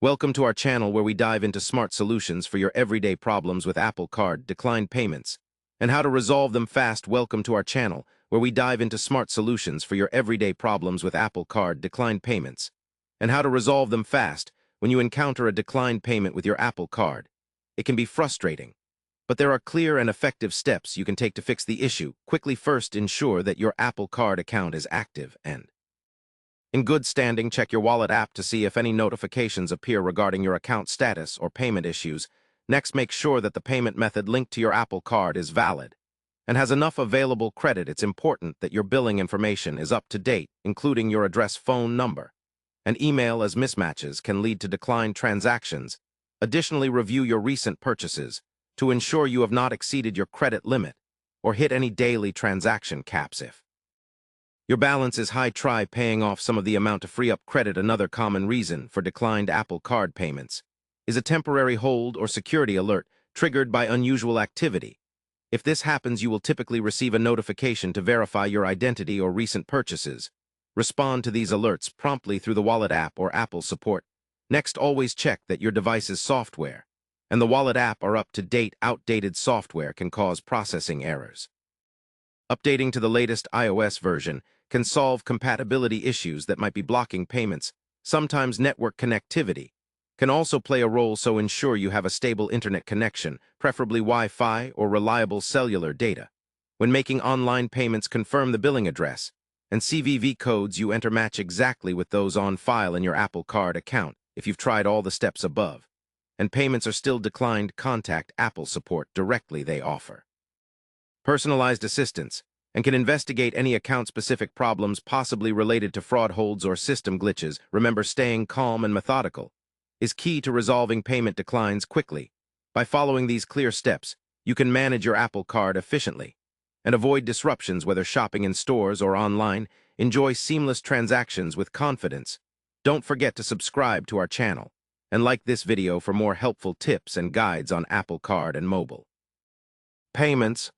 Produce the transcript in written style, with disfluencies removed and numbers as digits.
Welcome to our channel where we dive into smart solutions for your everyday problems with Apple Card declined payments and how to resolve them fast. Welcome to our channel where we dive into smart solutions for your everyday problems with Apple Card declined payments and how to resolve them fast when you encounter a declined payment with your Apple Card. It can be frustrating, but there are clear and effective steps you can take to fix the issue. Quickly, first, ensure that your Apple Card account is active and in good standing. Check your wallet app to see if any notifications appear regarding your account status or payment issues. Next, make sure that the payment method linked to your Apple Card is valid and has enough available credit. It's important that your billing information is up to date, including your address, phone number, and email, as mismatches can lead to declined transactions. Additionally, review your recent purchases to ensure you have not exceeded your credit limit or hit any daily transaction caps. If your balance is high, try paying off some of the amount to free up credit. Another common reason for declined Apple Card payments is a temporary hold or security alert triggered by unusual activity. If this happens, you will typically receive a notification to verify your identity or recent purchases. Respond to these alerts promptly through the Wallet app or Apple support. Next, always check that your device's software and the Wallet app are up to date. Outdated software can cause processing errors. Updating to the latest iOS version can solve compatibility issues that might be blocking payments. Sometimes network connectivity can also play a role, so ensure you have a stable internet connection, preferably Wi-Fi or reliable cellular data. When making online payments, confirm the billing address and CVV codes you enter match exactly with those on file in your Apple Card account. If you've tried all the steps above and payments are still declined, contact Apple support directly. They offer personalized assistance and can investigate any account-specific problems possibly related to fraud, holds, or system glitches. Remember, staying calm and methodical is key to resolving payment declines quickly. By following these clear steps, you can manage your Apple Card efficiently and avoid disruptions, whether shopping in stores or online. Enjoy seamless transactions with confidence. Don't forget to subscribe to our channel and like this video for more helpful tips and guides on Apple Card and mobile payments.